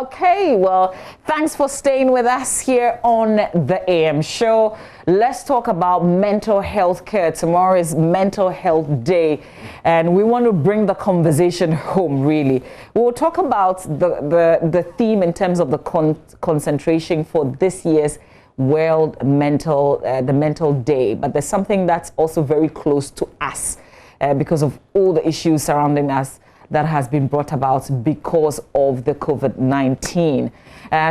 Okay, well, thanks for staying with us here on the AM show. Let's talk about mental health care. Tomorrow is Mental Health Day, and we want to bring the conversation home, really. We'll talk about the theme in terms of the concentration for this year's World Mental Day, but there's something that's also very close to us because of all the issues surrounding us that has been brought about because of the COVID-19.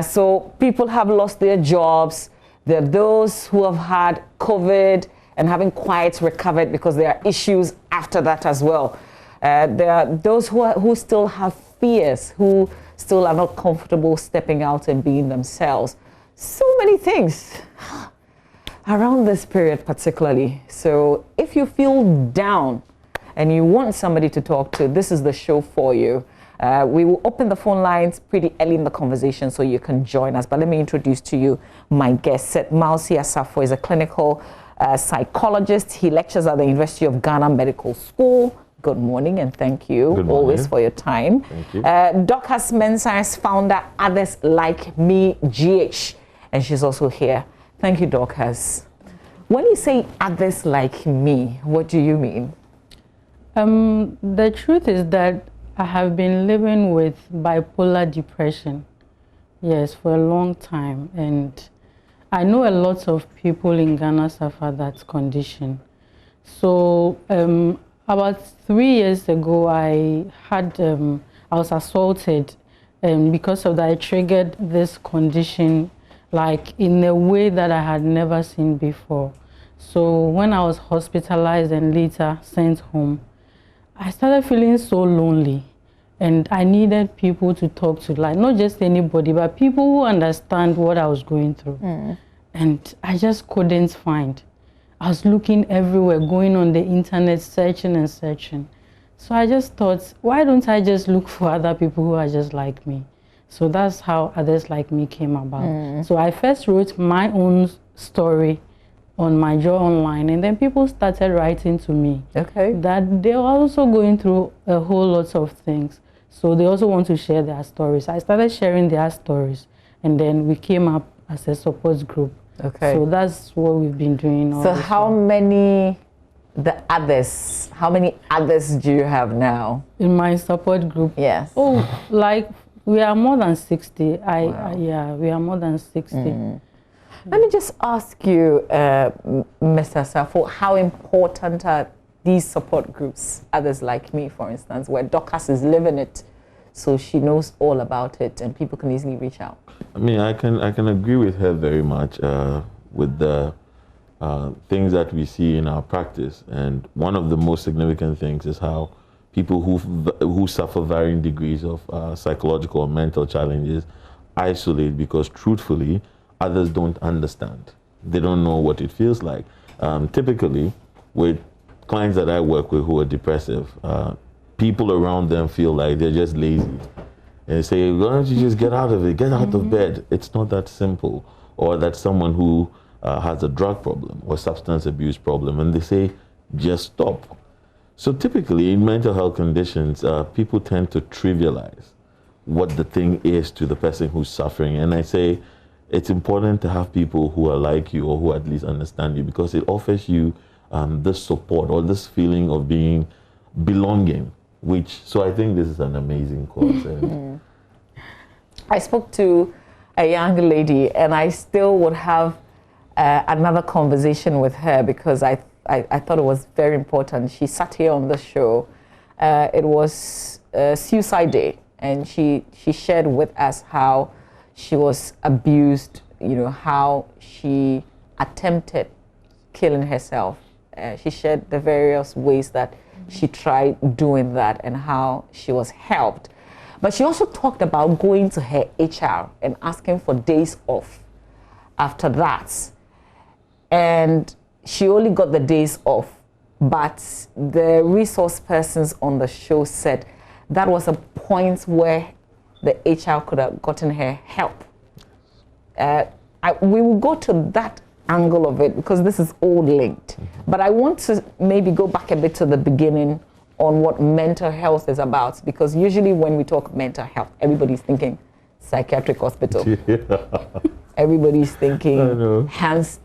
So people have lost their jobs. There are those who have had COVID and haven't quite recovered because there are issues after that as well. There are those who still have fears, who still are not comfortable stepping out and being themselves. So many things around this period particularly. So if you feel down and you want somebody to talk to, this is the show for you. We will open the phone lines pretty early in the conversation so you can join us. But let me introduce to you my guest. Seth Mausi Asafo is a clinical psychologist. He lectures at the University of Ghana Medical School. Good morning and thank you always for your time. Thank you. Dorcas Mensah's founder, Others Like Me, GH. And she's also here. Thank you, Dorcas. When you say others like me, what do you mean? The truth is that I have been living with bipolar depression, yes, for a long time. And I know a lot of people in Ghana suffer that condition. So about 3 years ago, I was assaulted, and because of that, I triggered this condition like in a way that I had never seen before. So when I was hospitalized and later sent home, I started feeling so lonely, and I needed people to talk to, like not just anybody, but people who understand what I was going through. And I just couldn't find. I was looking everywhere, going on the internet, searching and searching. So I just thought, why don't I just look for other people who are just like me? So that's how Others Like Me came about. So I first wrote my own story on my Joy Online, and then people started writing to me that they're also going through a whole lot of things. So they also want to share their stories. I started sharing their stories, and then we came up as a support group. So that's what we've been doing. So how many others do you have now? In my support group? Yes. Oh, like we are more than 60. Yeah, we are more than 60. Let me just ask you, Mr. Asafo, how important are these support groups, Others Like Me, for instance, where Dorcas is living it, so she knows all about it and people can easily reach out? I mean, I can agree with her very much with the things that we see in our practice. And one of the most significant things is how people who suffer varying degrees of psychological or mental challenges isolate, because truthfully, others don't understand. They don't know what it feels like. Typically, with clients that I work with who are depressive, people around them feel like they're just lazy. And they say, why don't you just get out of it, get out of bed. It's not that simple. Or that someone who has a drug problem or substance abuse problem, and they say, just stop. So typically, in mental health conditions, people tend to trivialize what the thing is to the person who's suffering. And I say, it's important to have people who are like you or who at least understand you, because it offers you this support or this feeling of being belonging, so I think this is an amazing cause. I spoke to a young lady and I still would have another conversation with her because I thought it was very important. She sat here on the show. It was Suicide Day, and she shared with us how she was abused, how she attempted killing herself. She shared the various ways that she tried doing that and how she was helped. But she also talked about going to her HR and asking for days off after that. And she only got the days off, but the resource persons on the show said that was a point where the HR could have gotten her help. We will go to that angle of it because this is all linked. But I want to maybe go back a bit to the beginning on what mental health is about, because usually when we talk mental health, everybody's thinking psychiatric hospital. Everybody's thinking hands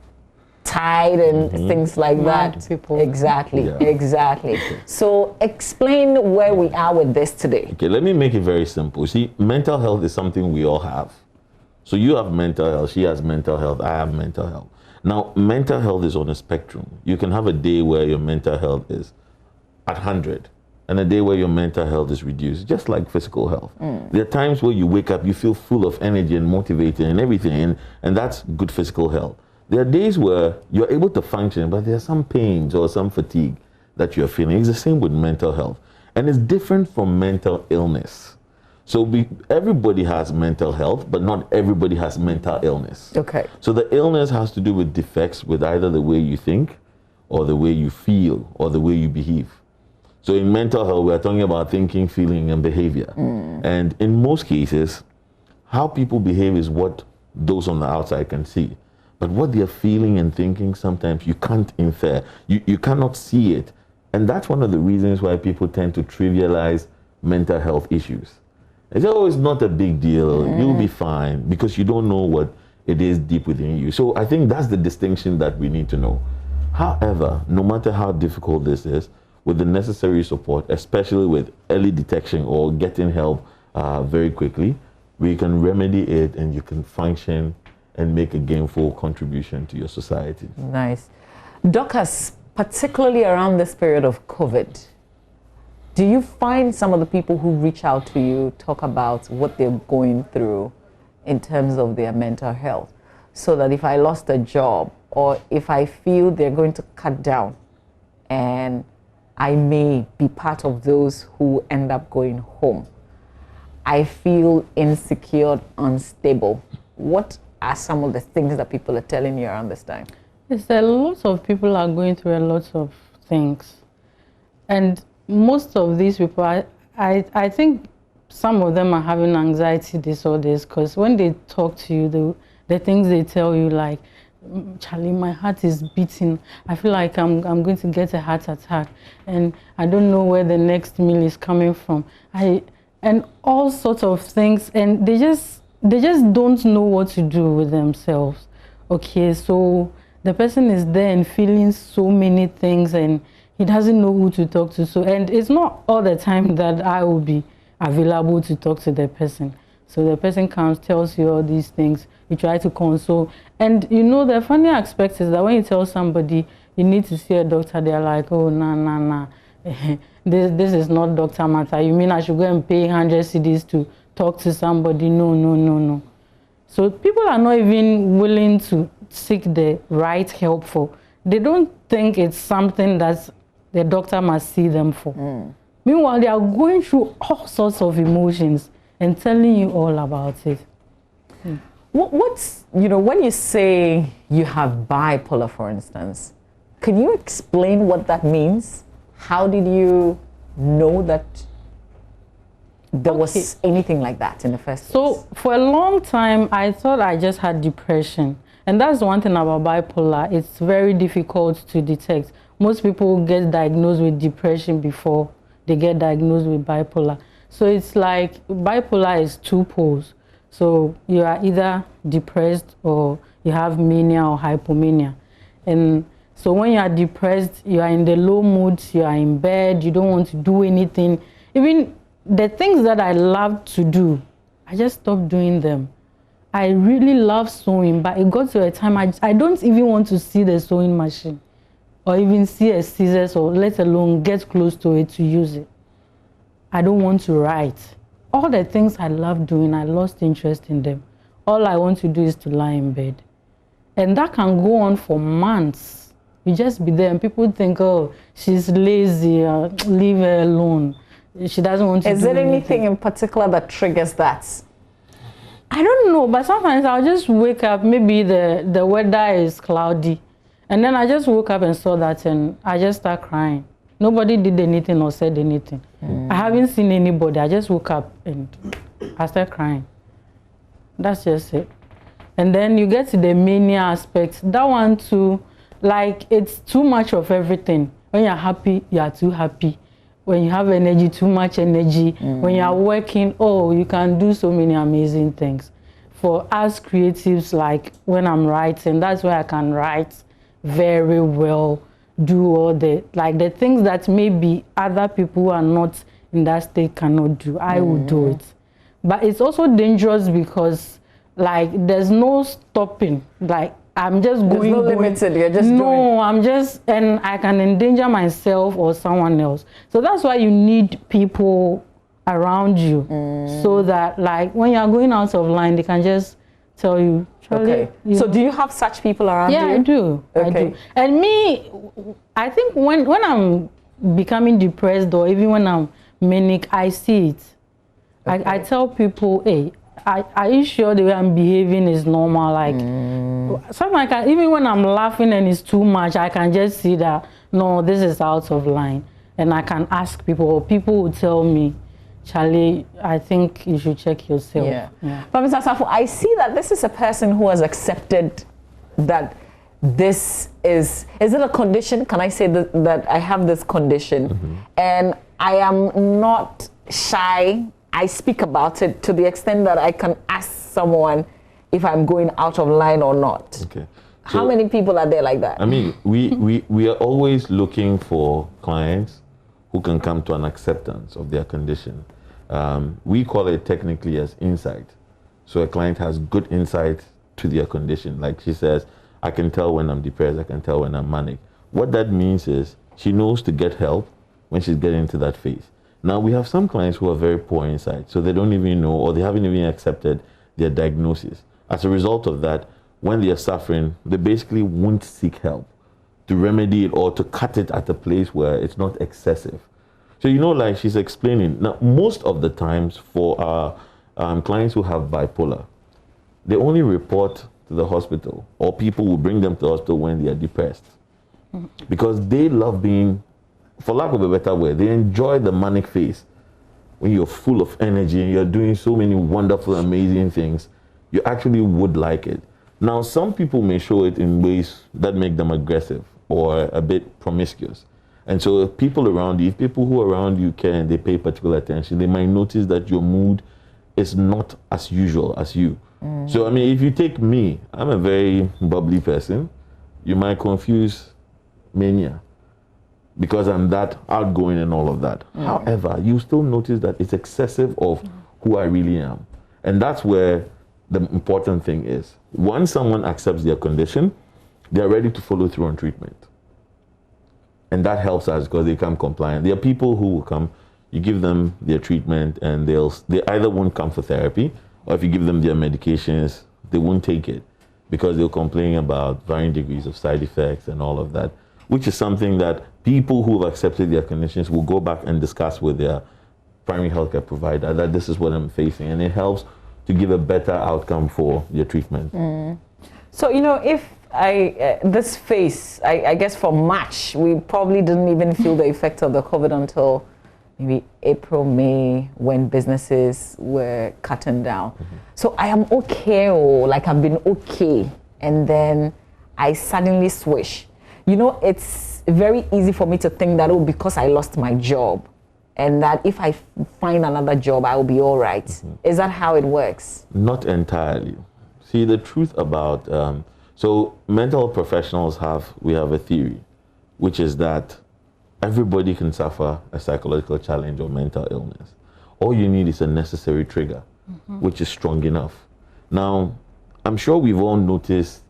tied and things like that. People. Exactly, exactly. So explain where we are with this today. Okay, let me make it very simple. See, mental health is something we all have. So you have mental health, she has mental health, I have mental health. Now, mental health is on a spectrum. You can have a day where your mental health is at 100 and a day where your mental health is reduced, just like physical health. There are times where you wake up, you feel full of energy and motivated and everything, and that's good physical health. There are days where you're able to function, but there are some pains or some fatigue that you're feeling. It's the same with mental health. And it's different from mental illness. So everybody has mental health, but not everybody has mental illness. Okay. So the illness has to do with defects with either the way you think or the way you feel or the way you behave. So in mental health, we're talking about thinking, feeling, and behavior. And in most cases, how people behave is what those on the outside can see. But what they're feeling and thinking, sometimes you can't infer. You cannot see it. And that's one of the reasons why people tend to trivialize mental health issues. It's always not a big deal. You'll be fine, because you don't know what it is deep within you. So I think that's the distinction that we need to know. However, no matter how difficult this is, with the necessary support, especially with early detection or getting help very quickly, we can remedy it and you can function and make a gainful contribution to your society. Nice. Doctors, particularly around this period of COVID, do you find some of the people who reach out to you talk about what they're going through in terms of their mental health? So that if I lost a job or if I feel they're going to cut down and I may be part of those who end up going home, I feel insecure, unstable. What are some of the things that people are telling you around this time? It's a lot of people are going through a lot of things. And most of these people, I think some of them are having anxiety disorders, because when they talk to you, the things they tell you, like, Charlie, my heart is beating. I feel like I'm going to get a heart attack, and I don't know where the next meal is coming from. And all sorts of things, and they just don't know what to do with themselves. Okay, so the person is there and feeling so many things, and he doesn't know who to talk to. So, and it's not all the time that I will be available to talk to the person. So the person comes, tells you all these things, you try to console. And you know, the funny aspect is that when you tell somebody you need to see a doctor, they're like, oh, nah. This is not doctor matter. You mean I should go and pay 100 cedis to talk to somebody? No. So people are not even willing to seek the right help for. They don't think it's something that the doctor must see them for. Meanwhile, they are going through all sorts of emotions and telling you all about it. What's, when you say you have bipolar, for instance, can you explain what that means? How did you know that there was anything like that in the first place? So for a long time, I thought I just had depression. And that's one thing about bipolar. It's very difficult to detect. Most people get diagnosed with depression before they get diagnosed with bipolar. So it's like bipolar is two poles. So you are either depressed or you have mania or hypomania. And so when you are depressed, you are in the low mood, you are in bed, you don't want to do anything. Even the things that I love to do, I just stopped doing them. I really love sewing, but it got to a time I don't even want to see the sewing machine or even see a scissors, or let alone get close to it to use it. I don't want to write. All the things I love doing, I lost interest in them. All I want to do is to lie in bed. And that can go on for months. You just be there and people think, oh, she's lazy, leave her alone. She doesn't want to do anything. Is there anything in particular that triggers that? I don't know, but sometimes I'll just wake up, maybe the weather is cloudy, and then I just woke up and saw that and I just start crying. Nobody did anything or said anything. I haven't seen anybody. I just woke up and I start crying. That's just it. And then you get to the mania aspect. That one too, like, it's too much of everything. When you're happy, you are too happy. when you have energy, too much energy, when you are working, oh, you can do so many amazing things. For us creatives, like when I'm writing, that's where I can write very well, do all the things that maybe other people who are not in that state cannot do. I will do it. But it's also dangerous because like there's no stopping. Like I'm just going. There's no limited. You're just no, I'm just, and I can endanger myself or someone else. So that's why you need people around you, so that like when you are going out of line, they can just tell you. Okay. So do you have such people around you? Yeah, I do. Okay. I do. And me, I think when I'm becoming depressed or even when I'm manic, I see it. Okay. I tell people, hey, are you sure the way I'm behaving is normal? Like, sometimes even when I'm laughing and it's too much, I can just see that, no, this is out of line. And I can ask people, or people will tell me, Charlie, I think you should check yourself. Yeah. But Mr. Asafo, I see that this is a person who has accepted that this is it a condition? Can I say that I have this condition? And I am not shy. I speak about it to the extent that I can ask someone if I'm going out of line or not. Okay. So, how many people are there like that? I mean, we are always looking for clients who can come to an acceptance of their condition. We call it technically as insight. So a client has good insight to their condition. Like she says, I can tell when I'm depressed, I can tell when I'm manic. What that means is she knows to get help when she's getting into that phase. Now, we have some clients who are very poor insight, so they don't even know, or they haven't even accepted their diagnosis. As a result of that, when they are suffering, they basically won't seek help to remedy it or to cut it at a place where it's not excessive. So, you know, like she's explaining, now, most of the times for our clients who have bipolar, they only report to the hospital, or people will bring them to the hospital when they are depressed. Because they love being, for lack of a better word, they enjoy the manic phase. When you're full of energy and you're doing so many wonderful, amazing things, you actually would like it. Now, some people may show it in ways that make them aggressive or a bit promiscuous. And so if people around you, if people who are around you care and they pay particular attention, they might notice that your mood is not as usual as you. So, I mean, if you take me, I'm a very bubbly person. You might confuse mania because I'm that outgoing and all of that. However, you still notice that it's excessive of who I really am. And that's where the important thing is. Once someone accepts their condition, they're ready to follow through on treatment. And that helps us because they become compliant. There are people who will come, you give them their treatment and they either won't come for therapy, or if you give them their medications, they won't take it because they'll complain about varying degrees of side effects and all of that, which is something that people who have accepted their conditions will go back and discuss with their primary healthcare provider that this is what I'm facing, and it helps to give a better outcome for your treatment. So, you know, if this phase, I guess from March, we probably didn't even feel the effect of the COVID until maybe April, May, when businesses were cutting down. So I am okay, or like I've been okay, and then I suddenly switch. You know, it's very easy for me to think that, oh, because I lost my job, and that if I find another job, I will be all right. Is that how it works? Not entirely. See, the truth about, so mental professionals we have a theory, which is that everybody can suffer a psychological challenge or mental illness. All you need is a necessary trigger, which is strong enough. Now, I'm sure we've all noticed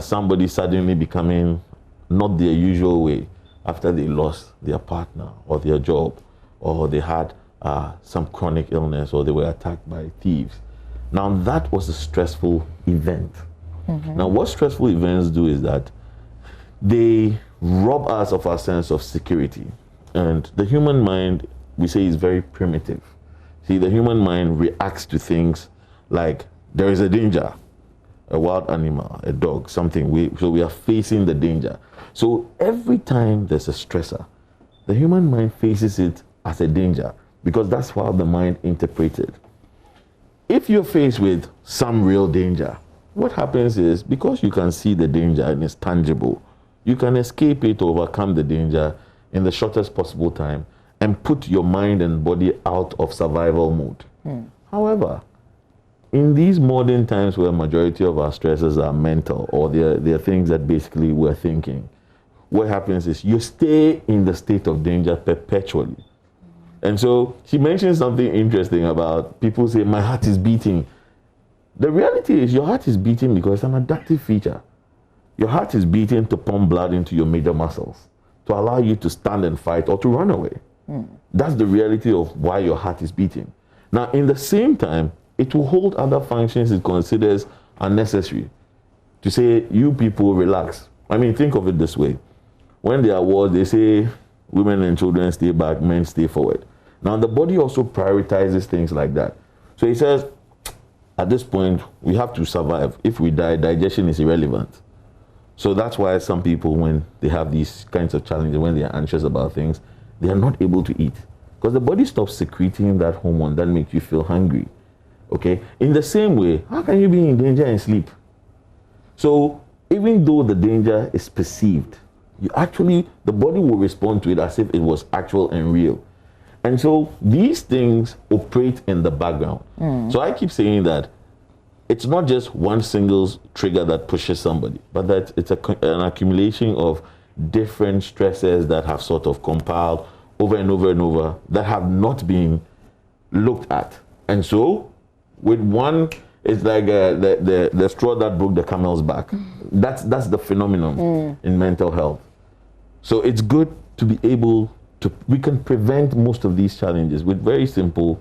somebody suddenly becoming not their usual way after they lost their partner or their job, or they had some chronic illness, or they were attacked by thieves. Now, that was a stressful event. Now, what stressful events do is that they rob us of our sense of security. And the human mind, we say, is very primitive. See, the human mind reacts to things like there is a danger, a wild animal, a dog, something. So we are facing the danger. So every time there's a stressor, the human mind faces it as a danger because that's how the mind interprets it. If you're faced with some real danger, what happens is, because you can see the danger and it's tangible, you can escape it, overcome the danger in the shortest possible time, and put your mind and body out of survival mode. However, in these modern times where majority of our stresses are mental, or they're things that basically we're thinking, what happens is you stay in the state of danger perpetually. And so she mentioned something interesting about people say, my heart is beating. The reality is your heart is beating because it's an adaptive feature. Your heart is beating to pump blood into your major muscles, to allow you to stand and fight or to run away. That's the reality of why your heart is beating. Now, in the same time, it will hold other functions it considers unnecessary. To say, you people relax. I mean, think of it this way. When there are wars, they say women and children stay back, men stay forward. Now, the body also prioritizes things like that. So he says, at this point, we have to survive. If we die, digestion is irrelevant. So that's why some people, when they have these kinds of challenges, when they are anxious about things, they are not able to eat. Because the body stops secreting that hormone that makes you feel hungry. Okay? In the same way, how can you be in danger and sleep? So even though the danger is perceived, the body will respond to it as if it was actual and real. And so these things operate in the background. So I keep saying that it's not just one single trigger that pushes somebody, but that it's an accumulation of different stresses that have sort of compiled over and over and over that have not been looked at. And so with one, it's like the straw that broke the camel's back. That's the phenomenon in mental health. So it's good to be able to, we can prevent most of these challenges with very simple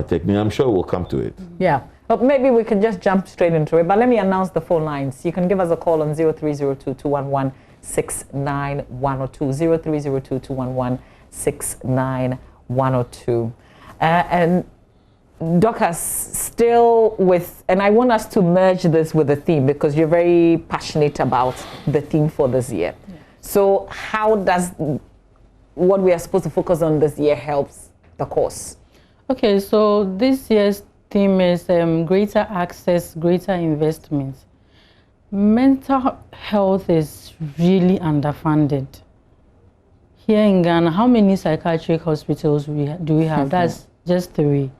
technique. I'm sure we'll come to it. Yeah, but maybe we can just jump straight into it. But let me announce the phone lines. You can give us a call on 0302-211-6910, 0302-211-6910. And Dorcas, still with, and I want us to merge this with the theme because you're very passionate about the theme for this year. Yeah. So how does what we are supposed to focus on this year helps the cause? Okay, so this year's theme is greater access, greater investments. Mental health is really underfunded. Here in Ghana, how many psychiatric hospitals do we have? That's just 3.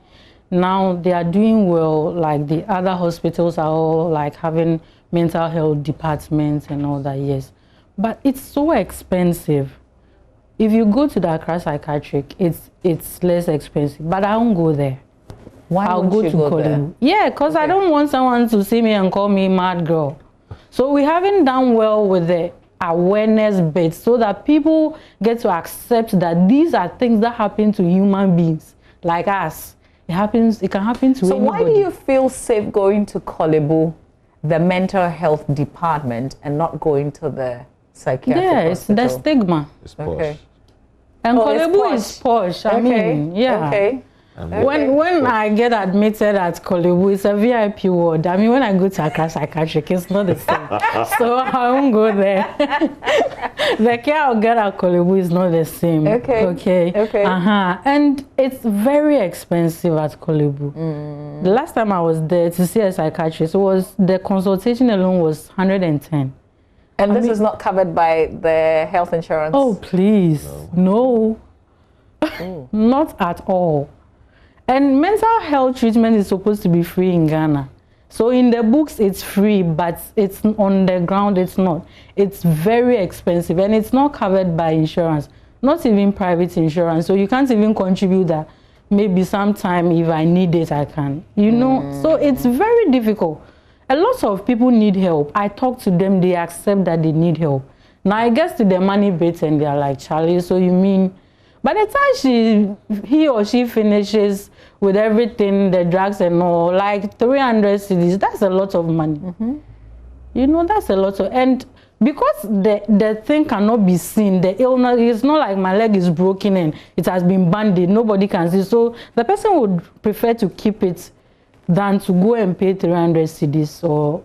Now they are doing well, like the other hospitals are all like having mental health departments and all that, yes. But it's so expensive. If you go to the Accra Psychiatric, it's less expensive, but I won't go there. Why I'll go to Kolebu. Yeah, because I don't want someone to see me and call me mad girl. So we haven't done well with the awareness bit so that people get to accept that these are things that happen to human beings like us. It can happen to anybody. So why do you feel safe going to Kolebu, the mental health department, and not going to the psychiatric hospital? The stigma. It's posh. Okay. And Kolebu is posh. I mean, yeah. Okay. When I get admitted at Kolebu, it's a VIP ward. I mean, when I go to Accra Psychiatric, it's not the same. So I won't go there. The care I'll get at Kolebu is not the same. Okay. And it's very expensive at Kolebu. The last time I was there to see a psychiatrist, the consultation alone was 110. And this is not covered by the health insurance? Oh, please. No. Not at all. And mental health treatment is supposed to be free in Ghana. So in the books, it's free, but it's on the ground, it's not. It's very expensive, and it's not covered by insurance, not even private insurance. So you can't even contribute that. Maybe sometime if I need it, I can. You know, so it's very difficult. A lot of people need help. I talk to them, they accept that they need help. Now I get to the money bit and they're like, Charlie, so you mean, by the time he or she finishes with everything, the drugs and all, like 300 cedis, that's a lot of money. You know, that's a lot of, and because the thing cannot be seen, the illness, it's not like my leg is broken and it has been banded, nobody can see. So the person would prefer to keep it than to go and pay 300 cedis or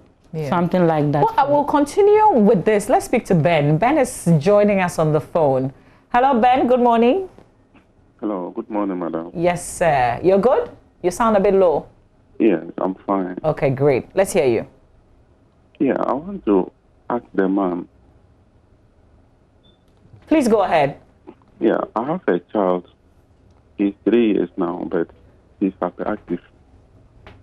something like that. Well, I will continue with this. Let's speak to Ben. Ben is joining us on the phone. Hello, Ben. Good morning. Hello. Good morning, madam. Yes, sir. You're good? You sound a bit low. Yes, I'm fine. Okay, great. Let's hear you. Yeah, I want to ask the man. Please go ahead. Yeah, I have a child He's 3 years now, but he's hyperactive.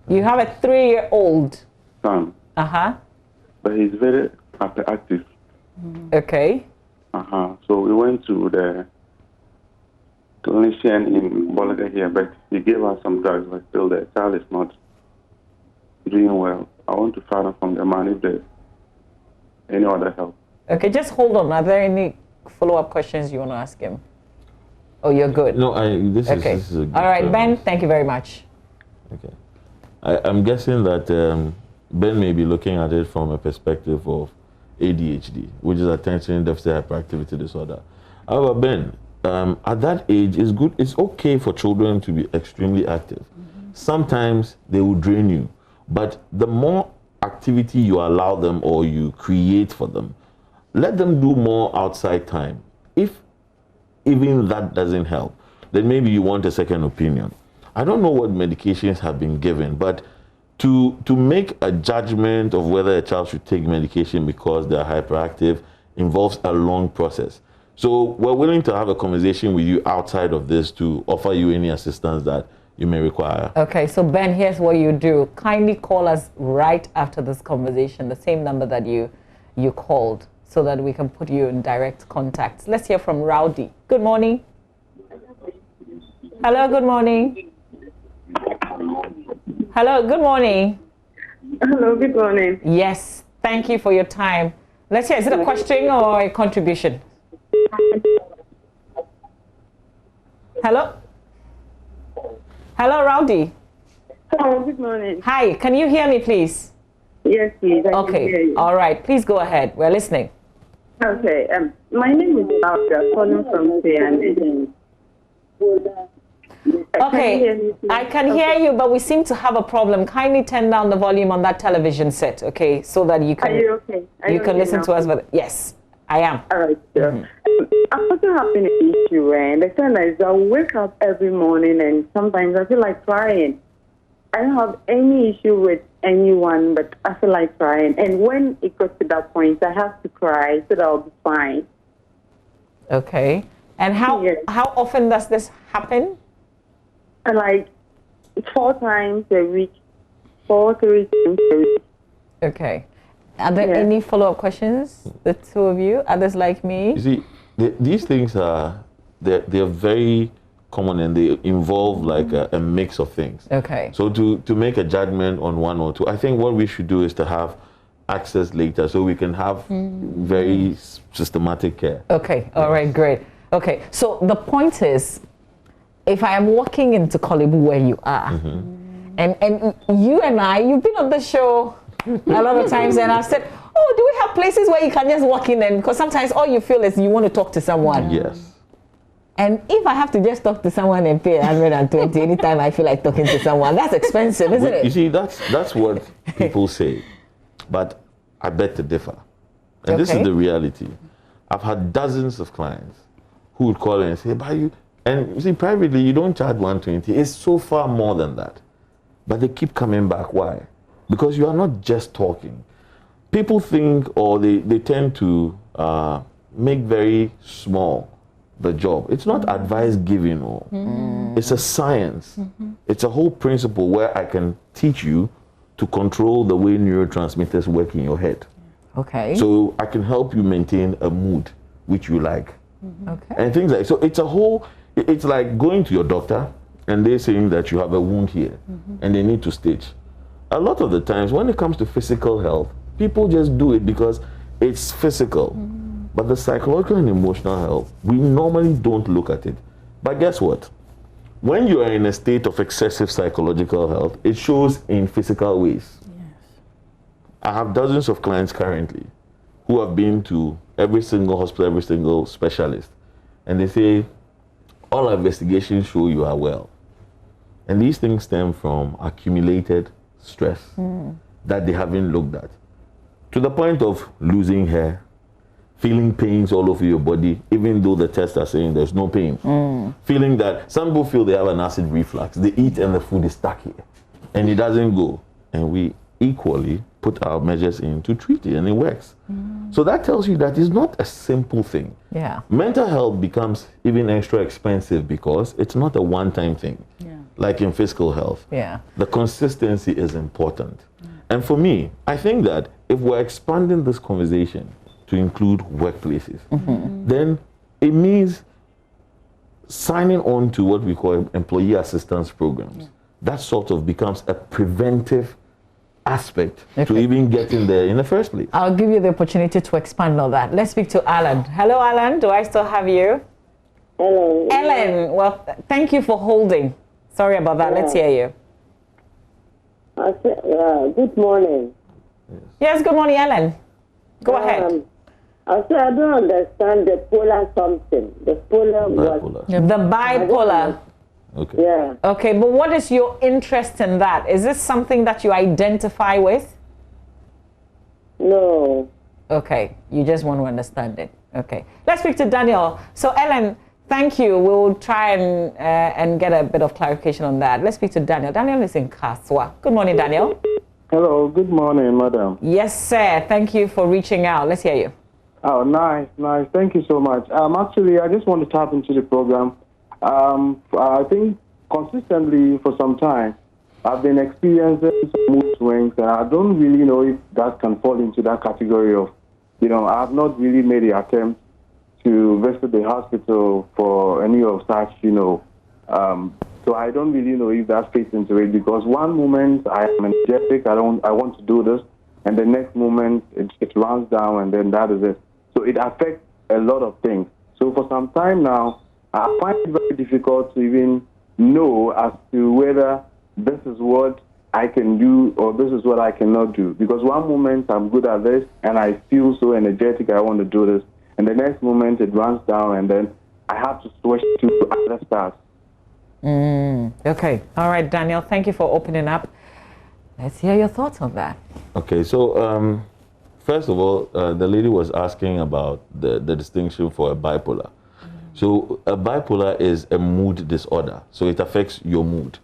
You have a 3-year-old Son, uh-huh but he's very hyperactive. okay So we went to the clinician in Bolivia here, but he gave us some drugs, but still the child is not doing well. I want to find out from the man if there's any other help. okay just hold on. Are there any follow-up questions you want to ask him? Oh, you're good. No, this Okay. is a good All right, Ben, premise. thank you very much. Okay. I'm guessing that Ben may be looking at it from a perspective of ADHD, which is attention deficit hyperactivity disorder. However, Ben, at that age, it's okay for children to be extremely active. Sometimes they will drain you, but the more activity you allow them or you create for them, let them do more outside time. If even that doesn't help, then maybe you want a second opinion. I don't know what medications have been given, but to make a judgment of whether a child should take medication because they're hyperactive involves a long process. So we're willing to have a conversation with you outside of this to offer you any assistance that you may require. Okay, so Ben, here's what you do. Kindly call us right after this conversation, the same number that you called, so that we can put you in direct contact. Let's hear from Rowdy. Good morning. Hello, good morning. Hello, good morning. Hello, good morning. Yes, thank you for your time. Let's hear, is it a question or a contribution? Hello? Hello, Rowdy. Hello, good morning. Hi, can you hear me, please? Yes, please. I can hear Okay, you. all right, please go ahead. We're listening. Okay, my name is Laura, calling from Sian. Okay, I can hear you, but we seem to have a problem. Kindly turn down the volume on that television set, okay, so that you can Are you okay? you can listen to us. But yes, I am. All right, sure. I'm also having an issue, and the thing is, I wake up every morning, and sometimes I feel like crying. I don't have any issue with anyone, but I feel like crying. And when it goes to that point, I have to cry so that I'll be fine. Okay, and Yes. how often does this happen? And like 4 times a week, 3 times a week. Okay, are there Yes. any follow-up questions? The two of you, others like me. You see, these things they're very common and they involve like a mix of things. Okay. So to make a judgment on one or two, I think what we should do is to have access later so we can have very systematic care. Okay, all right, great. Okay, so the point is, if I am walking into Kolibu where you are, and you and you've been on the show a lot of times, and I've said, oh, do we have places where you can just walk in? And because sometimes all you feel is you want to talk to someone. Yes. And if I have to just talk to someone and pay 120 anytime I feel like talking to someone, that's expensive, isn't it? You see, that's what people say, but I beg to differ. And this is Okay. the reality. I've had dozens of clients who would call in and say, "But you," and you see, privately you don't charge 120. It's so far more than that, but they keep coming back. Why? Because you are not just talking. People think, or they tend to make very small the job. It's not advice giving, or it's a science. It's a whole principle where I can teach you to control the way neurotransmitters work in your head. Okay. So I can help you maintain a mood which you like. Okay. And things like, so it's a whole, it's like going to your doctor and they're saying that you have a wound here and they need to stitch. A lot of the times when it comes to physical health, people just do it because it's physical. But the psychological and emotional health, we normally don't look at it. But guess what? When you are in a state of excessive psychological health, it shows in physical ways. I have dozens of clients currently who have been to every single hospital, every single specialist. And they say, all our investigations show you are well. And these things stem from accumulated stress that they haven't looked at. To the point of losing hair, feeling pains all over your body, even though the tests are saying there's no pain. Feeling that some people feel they have an acid reflux. They eat and the food is stuck here. And it doesn't go. And we equally put our measures in to treat it, and it works. So that tells you that it's not a simple thing. Yeah. Mental health becomes even extra expensive because it's not a one-time thing. Yeah. Like in physical health. Yeah. The consistency is important. And for me, I think that if we're expanding this conversation to include workplaces, then it means signing on to what we call employee assistance programs. That sort of becomes a preventive aspect to even get in there in the first place. I'll give you the opportunity to expand on that. Let's speak to Alan. Hello, Alan. Do I still have you? Hello. Ellen, well, thank you for holding. Sorry about that. Let's hear you. Good morning. Yes, good morning, Ellen. Go ahead. I don't understand the polar something. The polar what? Bipolar. The bipolar. Okay. Yeah. Okay, but what is your interest in that? Is this something that you identify with? No. Okay, you just want to understand it. Okay, let's speak to Daniel. So, Ellen, thank you. We'll try and get a bit of clarification on that. Let's speak to Daniel. Daniel is in Kaswa. Good morning, Daniel. Hello, good morning, madam. Yes, sir. Thank you for reaching out. Let's hear you. Oh, nice. Thank you so much. Actually, I just want to tap into the program. I think consistently for some time, I've been experiencing some mood swings, and I don't really know if that can fall into that category of, I have not really made the attempt to visit the hospital for any of such, so I don't really know if that fits into it, because one moment I am energetic, I want to do this, and the next moment it runs down, and then that is it. So it affects a lot of things. So for some time now, I find it very difficult to even know as to whether this is what I can do or this is what I cannot do. Because one moment I'm good at this and I feel so energetic, I want to do this. And the next moment it runs down, and then I have to switch to other stuff. Okay. All right, Daniel, thank you for opening up. Let's hear your thoughts on that. Okay, so first of all, the lady was asking about the distinction for a bipolar. So a bipolar is a mood disorder. So it affects your mood,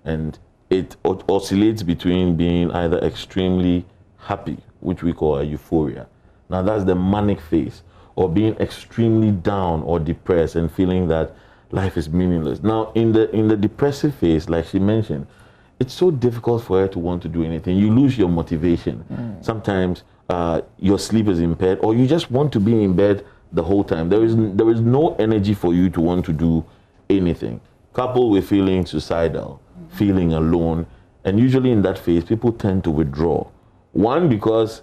and it oscillates between being either extremely happy, which we call a euphoria. Now that's the manic phase, or being extremely down or depressed and feeling that life is meaningless. Now in the depressive phase, like she mentioned, it's so difficult for her to want to do anything. You lose your motivation. Sometimes your sleep is impaired, or you just want to be in bed the whole time. There is no energy for you to want to do anything. Coupled with feeling suicidal, feeling alone, and usually in that phase, people tend to withdraw. One, because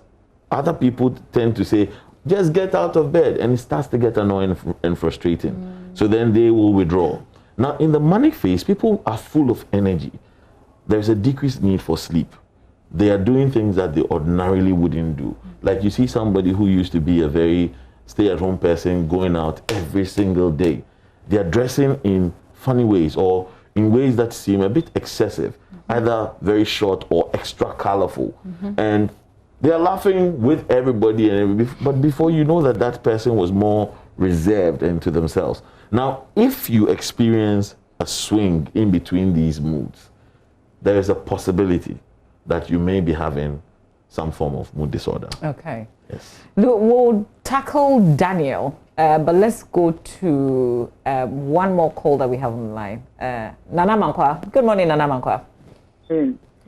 other people tend to say, just get out of bed, and it starts to get annoying and frustrating. So then they will withdraw. Now, in the manic phase, people are full of energy. There's a decreased need for sleep. They are doing things that they ordinarily wouldn't do. Like you see somebody who used to be a very stay-at-home person going out every single day. They are dressing in funny ways or in ways that seem a bit excessive, either very short or extra colorful. And they are laughing with everybody, but before you know that person was more reserved and to themselves. Now, if you experience a swing in between these moods, there is a possibility that you may be having some form of mood disorder. Okay. Yes. We'll tackle Daniel, but let's go to one more call that we have on the line. Nana Mankwa. Good morning, Nana Mankwa.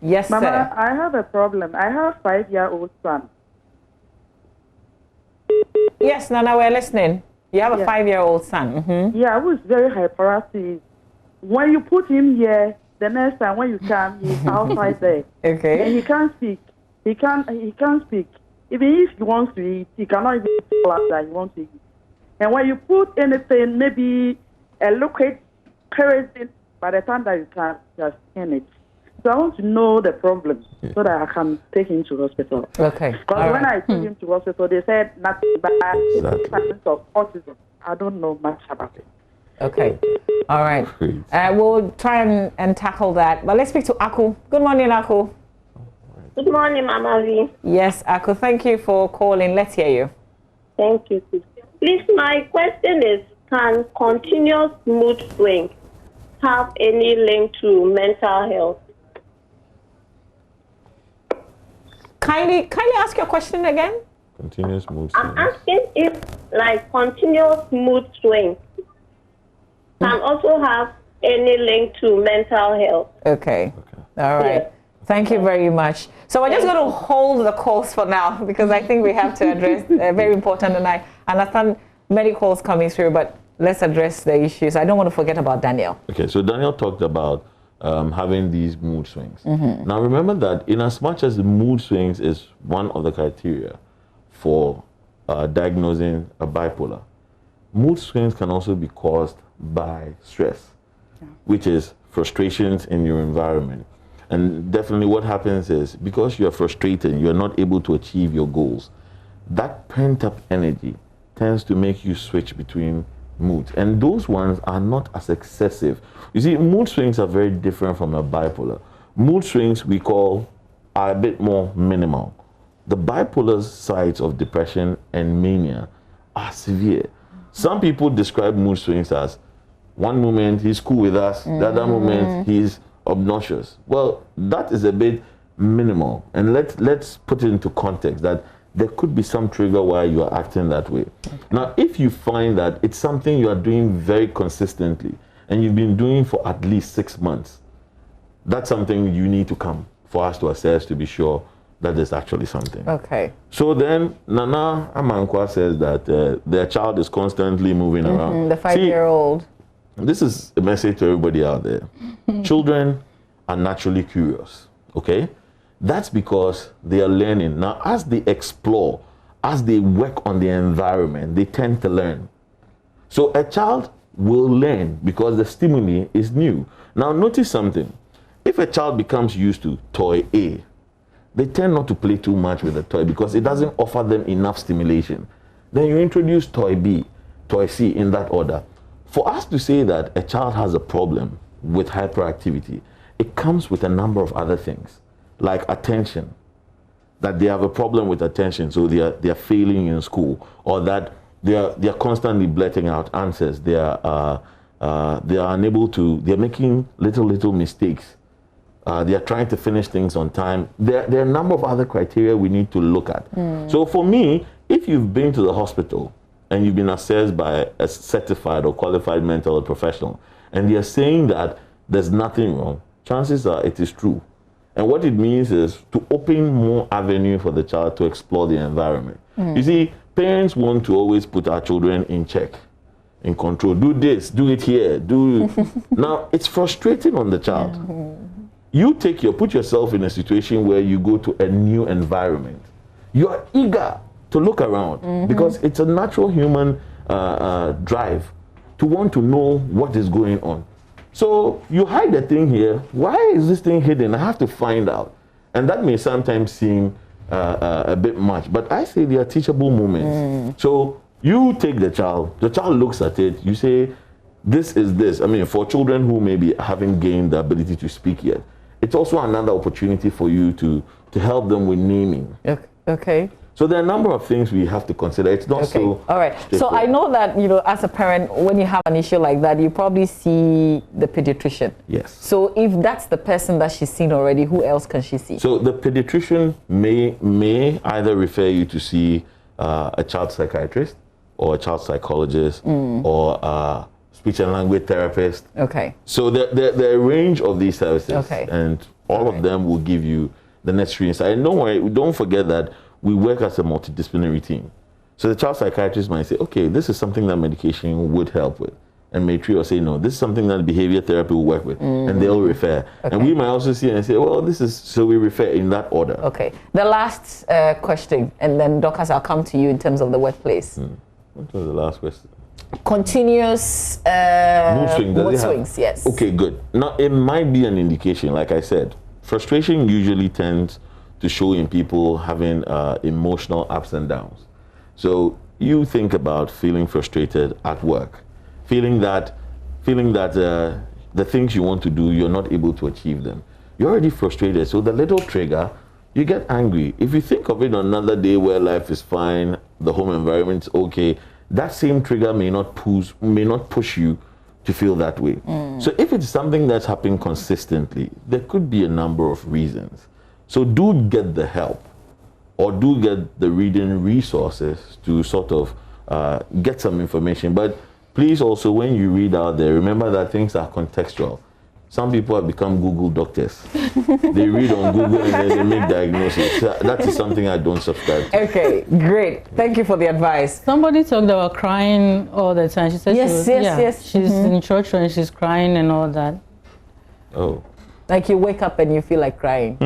Yes, Mama, sir. I have a problem. I have a 5-year-old son. Yes, Nana, we're listening. You have a 5-year-old son. Yeah, who is very hyperactive. When you put him here, the next time when you come, he's outside there. Okay. And he can't speak. He can't speak. Even if he wants to eat, he cannot even tell us that he wants to eat. And when you put anything, maybe a liquid kerosene, by the time that you can just in it. So I want to know the problem so that I can take him to hospital. Okay. Because when I took him to hospital, they said nothing but signs of autism. I don't know much about it. Okay. All right. We'll try and tackle that. But let's speak to Aku. Good morning, Aku. Good morning, Mama V. Yes, Aku. Thank you for calling. Let's hear you. Thank you. Please, my question is, can continuous mood swing have any link to mental health? Kindly ask your question again. Continuous mood swings. I'm asking if, like, continuous mood swings can also have any link to mental health. Okay. All right. Yes. Thank you very much. So we're just going to hold the calls for now because I think we have to address very important, and I understand many calls coming through, but let's address the issues. I don't want to forget about Daniel. Okay, so Daniel talked about having these mood swings. Now remember that in as much as the mood swings is one of the criteria for diagnosing a bipolar, mood swings can also be caused by stress, which is frustrations in your environment. And definitely what happens is because you're frustrated, you're not able to achieve your goals, that pent up energy tends to make you switch between moods. And those ones are not as excessive. You see, mood swings are very different from a bipolar. Mood swings we call are a bit more minimal. The bipolar sides of depression and mania are severe. Some people describe mood swings as one moment he's cool with us, the other moment he's obnoxious. Well, that is a bit minimal, and let's put it into context that there could be some trigger why you are acting that way. Now, if you find that it's something you are doing very consistently and you've been doing for at least 6 months, that's something you need to come for us to assess to be sure that there's actually something. Okay. So then Nana Amankwa says that their child is constantly moving around. The 5-year-old. This is a message to everybody out there. Children are naturally curious, okay? That's because they are learning. Now, as they explore, as they work on the environment, they tend to learn. So a child will learn because the stimuli is new. Now, notice something. If a child becomes used to toy A, they tend not to play too much with the toy because it doesn't offer them enough stimulation. Then you introduce toy B, toy C in that order. For us to say that a child has a problem with hyperactivity, it comes with a number of other things, like attention, that they have a problem with attention, so they are failing in school, or that they are constantly blurting out answers. They are unable to. They are making little mistakes. They are trying to finish things on time. There are a number of other criteria we need to look at. So for me, if you've been to the hospital and you've been assessed by a certified or qualified mental health professional, and they're saying that there's nothing wrong, chances are it is true. And what it means is to open more avenue for the child to explore the environment. You see, parents want to always put our children in check, in control. Do this, do it here, do... Now, it's frustrating on the child. You put yourself in a situation where you go to a new environment. You are eager to look around because it's a natural human drive to want to know what is going on. So you hide the thing here. Why is this thing hidden? I have to find out. And that may sometimes seem a bit much, but I say they are teachable moments. So you take the child looks at it, you say, this is this. I mean, for children who maybe haven't gained the ability to speak yet, it's also another opportunity for you to help them with naming. Okay. So there are a number of things we have to consider. It's not so... All right. So I know that, as a parent, when you have an issue like that, you probably see the pediatrician. Yes. So if that's the person that she's seen already, who else can she see? So the pediatrician may either refer you to see a child psychiatrist or a child psychologist or a speech and language therapist. Okay. So there are a range of these services. Okay. And all of them will give you the necessary insight. And don't forget that we work as a multidisciplinary team. So the child psychiatrist might say, okay, this is something that medication would help with. And may treat or say, no, this is something that behavior therapy will work with. And they'll refer. Okay. And we might also see and say, well, so we refer in that order. Okay. The last question, and then Dorcas, I'll come to you in terms of the workplace. What was the last question? Continuous mood swings, yes. Okay, good. Now, it might be an indication, like I said. Frustration usually tends to show in people having emotional ups and downs. So you think about feeling frustrated at work, feeling that the things you want to do, you're not able to achieve them. You're already frustrated, so the little trigger, you get angry. If you think of it on another day where life is fine, the home environment's okay, that same trigger may not push you to feel that way. So if it's something that's happening consistently, there could be a number of reasons. So do get the help or do get the reading resources to sort of get some information. But please also, when you read out there, remember that things are contextual. Some people have become Google doctors. They read on Google and then they make diagnoses. That is something I don't subscribe to. Okay, great. Thank you for the advice. Somebody talked about crying all the time. She said yes. She's in church and she's crying and all that. Oh. Like you wake up and you feel like crying.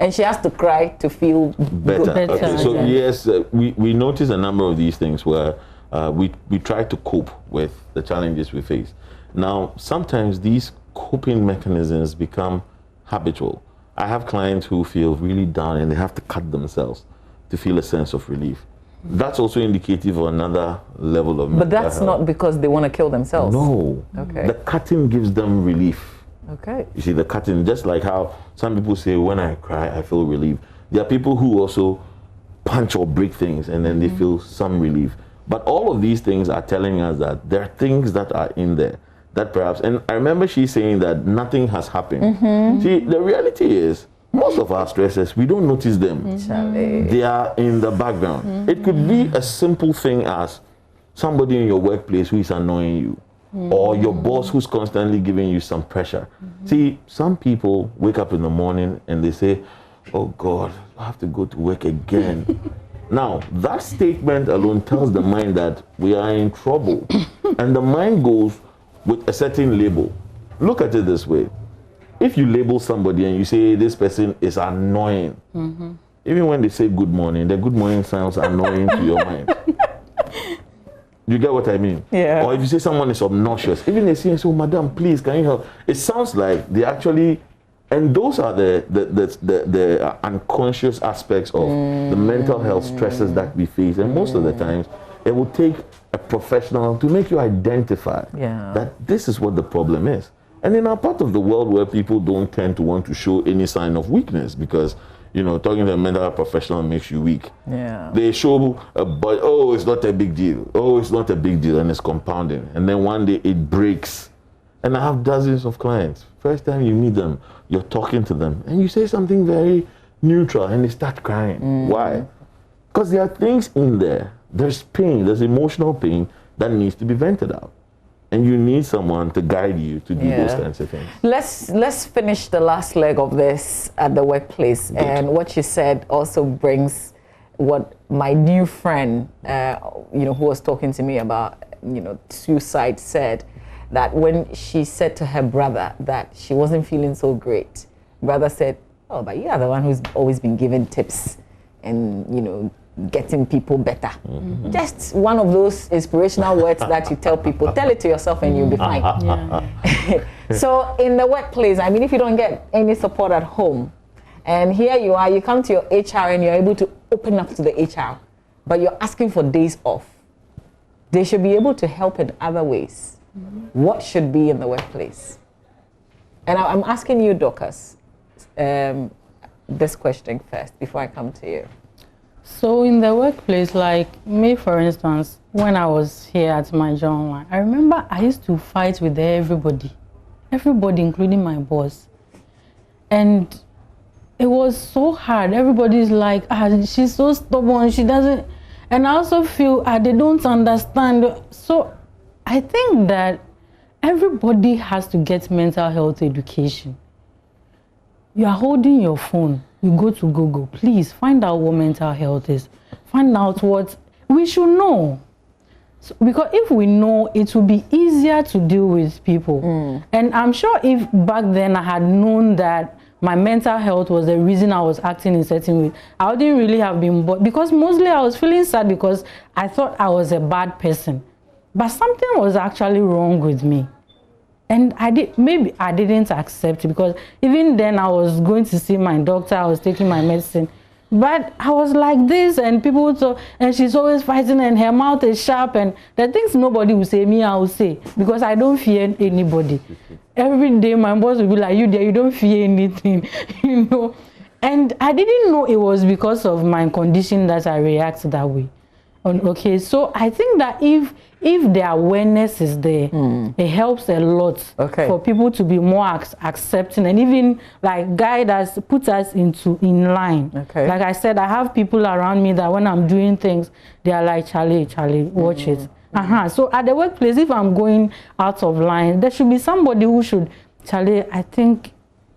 And she has to cry to feel better. Okay. So yes, we notice a number of these things where we try to cope with the challenges we face. Now, sometimes these coping mechanisms become habitual. I have clients who feel really down and they have to cut themselves to feel a sense of relief. That's also indicative of another level of mental But that's health. not because they want to kill themselves. No. Okay. The cutting gives them relief. Okay. You see, the cutting, just like how some people say, when I cry, I feel relief. There are people who also punch or break things and then they feel some relief. But all of these things are telling us that there are things that are in there that perhaps, and I remember she saying that nothing has happened. See, the reality is, most of our stresses, we don't notice them. They are in the background. It could be a simple thing as somebody in your workplace who is annoying you, or your boss who's constantly giving you some pressure. See, some people wake up in the morning and they say, oh God, I have to go to work again. Now, that statement alone tells the mind that we are in trouble. And the mind goes with a certain label. Look at it this way. If you label somebody and you say this person is annoying, even when they say good morning, the good morning sounds annoying to your mind. You get what I mean? Yeah. Or if you say someone is obnoxious, even they say, oh, madam, please, can you help? It sounds like they actually, and those are the unconscious aspects of the mental health stresses that we face. And most of the times, it will take a professional to make you identify that this is what the problem is. And in our part of the world where people don't tend to want to show any sign of weakness because, you know, talking to a mental health professional makes you weak. Yeah. They show, but oh, it's not a big deal. Oh, it's not a big deal, and it's compounding. And then one day it breaks. And I have dozens of clients. First time you meet them, you're talking to them, and you say something very neutral, and they start crying. Why? Because there are things in there. There's pain, there's emotional pain that needs to be vented out. And you need someone to guide you to do those kinds of things. Let's finish the last leg of this at the workplace. Good. And what you said also brings what my new friend, who was talking to me about, suicide, said that when she said to her brother that she wasn't feeling so great, brother said, oh, but you are the one who's always been giving tips and, getting people better. Just one of those inspirational words that you tell people. Tell it to yourself and you'll be fine. So in the workplace, I mean, if you don't get any support at home, and here you are, you come to your HR and you're able to open up to the HR, but you're asking for days off. They should be able to help in other ways. What should be in the workplace? And I'm asking you, Dorcas, this question first before I come to you. So in the workplace, like me, for instance, when I was here at my job online, I remember I used to fight with everybody, including my boss. And it was so hard. Everybody's like, she's so stubborn, she doesn't, and I also feel they don't understand. So I think that everybody has to get mental health education. You are holding your phone. You go to Google, please find out what mental health is. Find out what we should know. So, because if we know, it will be easier to deal with people. And I'm sure if back then I had known that my mental health was the reason I was acting in certain way, I wouldn't really have been bothered. Because mostly I was feeling sad because I thought I was a bad person. But something was actually wrong with me. And maybe I didn't accept it because even then I was going to see my doctor, I was taking my medicine. But I was like this and people would say, and she's always fighting and her mouth is sharp and the things nobody will say, me I will say because I don't fear anybody. Every day my boss will be like, you there, you don't fear anything, And I didn't know it was because of my condition that I react that way. Okay, so I think that if if the awareness is there, it helps a lot for people to be more accepting and even like guide us, put us in line. Like I said, I have people around me that when I'm doing things, they are like, Charlie, watch it. So at the workplace, if I'm going out of line, there should be somebody who should, Charlie, I think,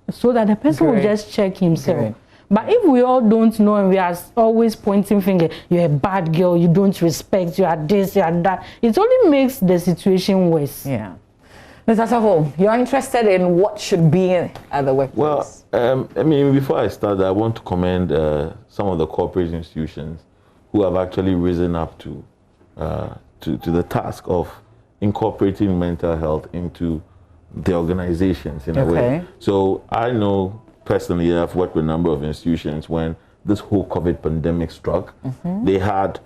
so that the person will just check himself. But if we all don't know and we are always pointing finger, you're a bad girl, you don't respect, you are this, you are that, it only makes the situation worse. Yeah. Mr. Safo, you're interested in what should be at the workplace? Well, I mean, before I start, I want to commend some of the corporate institutions who have actually risen up to the task of incorporating mental health into the organizations in a way. So I know personally, I've worked with a number of institutions when this whole COVID pandemic struck. They had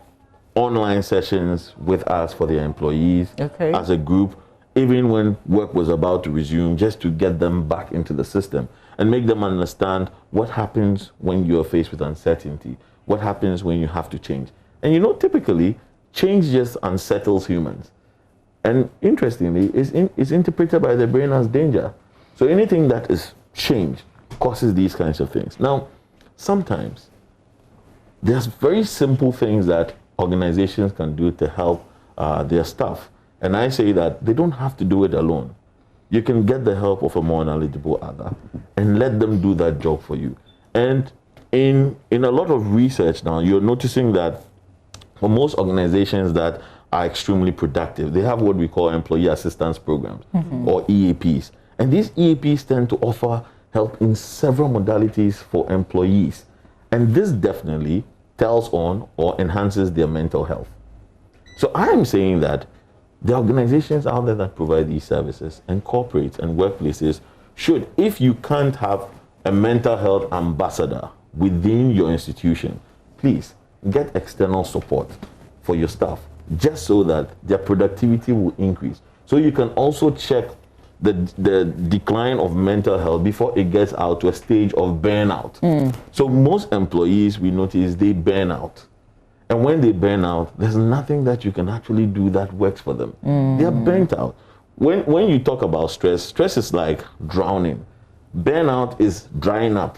online sessions with us for their employees as a group, even when work was about to resume, just to get them back into the system and make them understand what happens when you're faced with uncertainty, what happens when you have to change. And you know, typically, change just unsettles humans. And interestingly, it's interpreted by the brain as danger. So anything that is change causes these kinds of things. Now, sometimes there's very simple things that organizations can do to help their staff. And I say that they don't have to do it alone. You can get the help of a more knowledgeable other and let them do that job for you. And in a lot of research now, you're noticing that for most organizations that are extremely productive, they have what we call employee assistance programs or EAPs. And these EAPs tend to offer help in several modalities for employees. And this definitely tells on or enhances their mental health. So I am saying that the organizations out there that provide these services and corporates and workplaces should, if you can't have a mental health ambassador within your institution, please get external support for your staff, just so that their productivity will increase. So you can also check the decline of mental health before it gets out to a stage of burnout. So most employees, we notice, they burn out. And when they burn out, there's nothing that you can actually do that works for them. They are burnt out. When you talk about stress, stress is like drowning. Burnout is drying up.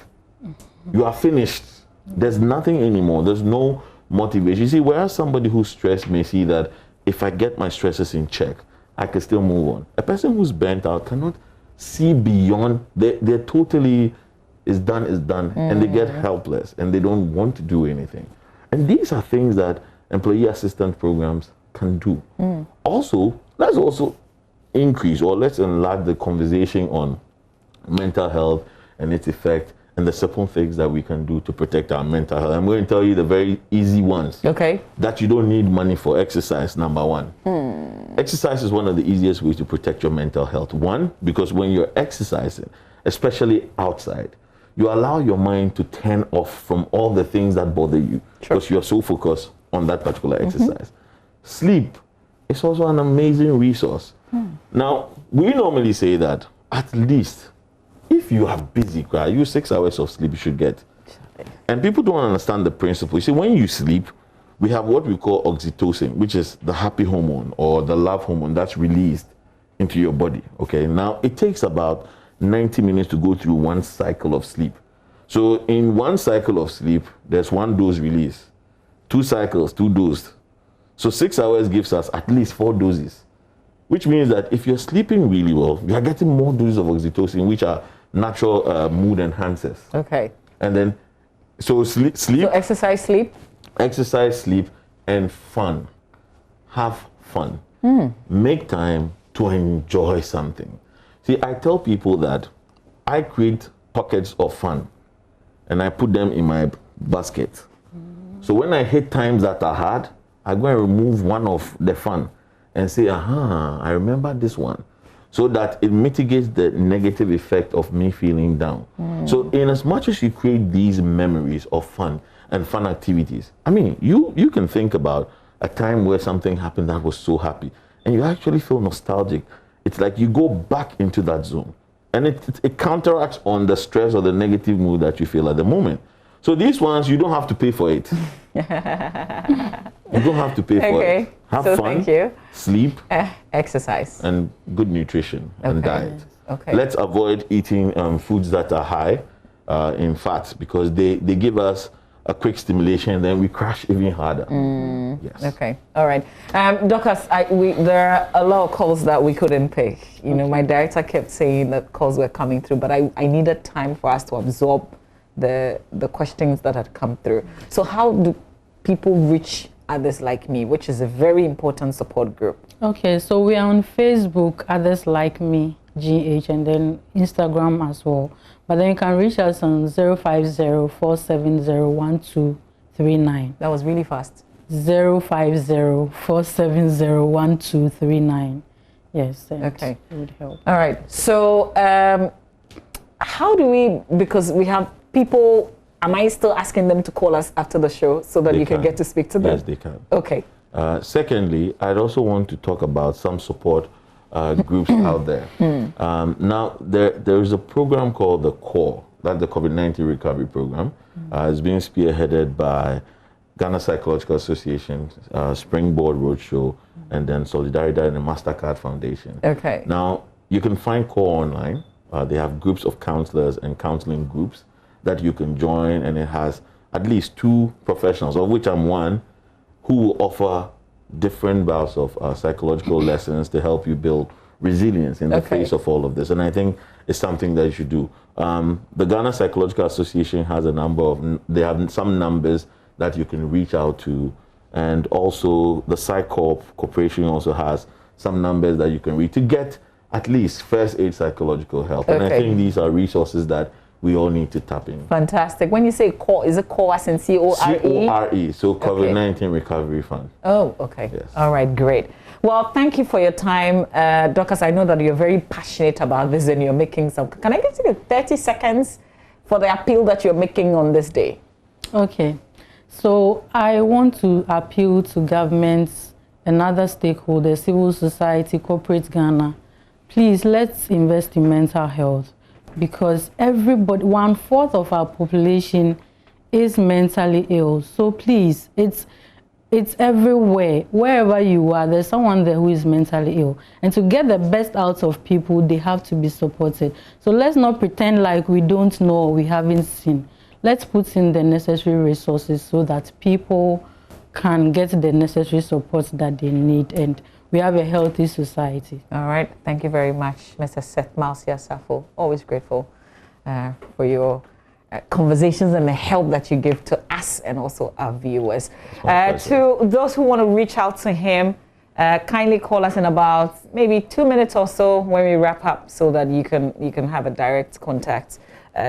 You are finished. There's nothing anymore. There's no motivation. You see, whereas somebody who's stressed may see that if I get my stresses in check, I can still move on. A person who's burnt out cannot see beyond. They're totally, is done, and they get helpless and they don't want to do anything. And these are things that employee assistance programs can do. Also, let's also increase, or let's enlarge the conversation on mental health and its effect and the simple things that we can do to protect our mental health. I'm going to tell you the very easy ones. That you don't need money for. Exercise, number one. Exercise is one of the easiest ways to protect your mental health. One, because when you're exercising, especially outside, you allow your mind to turn off from all the things that bother you, because you're so focused on that particular exercise. Sleep is also an amazing resource. Now, we normally say that at least if you are busy, you 6 hours of sleep you should get. And people don't understand the principle. You see, when you sleep, we have what we call oxytocin, which is the happy hormone or the love hormone that's released into your body. Okay, now it takes about 90 minutes to go through one cycle of sleep. So in one cycle of sleep, there's one dose release. 2 cycles, 2 doses. So 6 hours gives us at least 4 doses, which means that if you're sleeping really well, you are getting more doses of oxytocin, which are natural mood enhancers. And then, so sleep. So exercise, sleep, and fun. Have fun. Make time to enjoy something. See, I tell people that I create pockets of fun and I put them in my basket. So when I hit times that are hard, I go and remove one of the fun and say, I remember this one. So that it mitigates the negative effect of me feeling down. So in as much as you create these memories of fun and fun activities, I mean, you can think about a time where something happened that was so happy and you actually feel nostalgic. It's like you go back into that zone and it counteracts on the stress or the negative mood that you feel at the moment. So these ones, you don't have to pay for it. You don't have to pay for it. Have fun, thank you. sleep, Exercise. and good nutrition and diet. Okay. Let's avoid eating foods that are high in fat, because they give us a quick stimulation, then we crash even harder. Yes. Okay. All right. Dorcas, there are a lot of calls that we couldn't pick. You know, my director kept saying that calls were coming through, but I needed time for us to absorb the questions that had come through. So how do people reach Others Like Me, which is a very important support group? Okay, so we are on Facebook, Others Like Me, GH, and then Instagram as well. But then you can reach us on 050-470-1239. That was really fast. 050-470-1239. Yes. Okay. It would help. All right. So how do we, because we have people, am I still asking them to call us after the show so that you can get to speak to them? Yes, they can. Okay. Secondly, I'd also want to talk about some support groups out there. Now, there is a program called the CORE, that's the COVID-19 Recovery Program. It's being spearheaded by Ghana Psychological Association, Springboard Roadshow, and then Solidarity and the MasterCard Foundation. Okay. Now, you can find CORE online. They have groups of counselors and counseling groups that you can join, and it has at least 2 professionals, of which I'm one, who will offer different bouts of psychological lessons to help you build resilience in the face of all of this. And I think it's something that you should do. The Ghana Psychological Association has a number of, they have some numbers that you can reach out to. And also the PsyCorp Corporation also has some numbers that you can reach to get at least first aid psychological help. And I think these are resources that we all need to tap in. Fantastic. When you say CORE, is it CORE as in CORE? CORE, so COVID-19 Recovery Fund. Oh, okay. Yes. All right, great. Well, thank you for your time. Dorcas, I know that you're very passionate about this and you're making some, can I get you 30 seconds for the appeal that you're making on this day? Okay. So I want to appeal to governments and other stakeholders, civil society, corporate Ghana. Please, let's invest in mental health, because everybody, 1/4 of our population is mentally ill. So please, it's everywhere. Wherever you are, there's someone there who is mentally ill. And to get the best out of people, they have to be supported. So let's not pretend like we don't know or we haven't seen. Let's put in the necessary resources so that people can get the necessary support that they need, and we have a healthy society. All right. Thank you very much, Mr. Seth Mausia Safo. Always grateful for your conversations and the help that you give to us and also our viewers. To those who want to reach out to him, kindly call us in about maybe 2 minutes or so when we wrap up, so that you can have a direct contact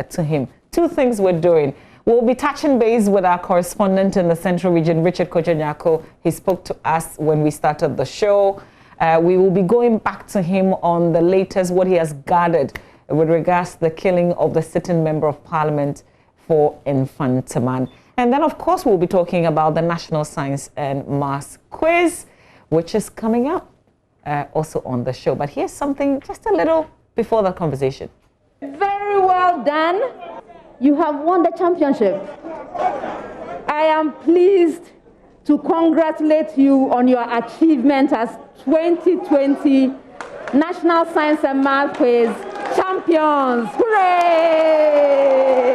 to him. 2 things we're doing. We'll be touching base with our correspondent in the Central Region, Richard Kojanyako. He spoke to us when we started the show. We will be going back to him on the latest, what he has gathered with regards to the killing of the sitting member of parliament for Infantaman. And then, of course, we'll be talking about the National Science and Maths Quiz, which is coming up also on the show. But here's something just a little before the conversation. Very well done. You have won the championship. I am pleased to congratulate you on your achievement as 2020 National Science and Math Quiz champions. Hooray!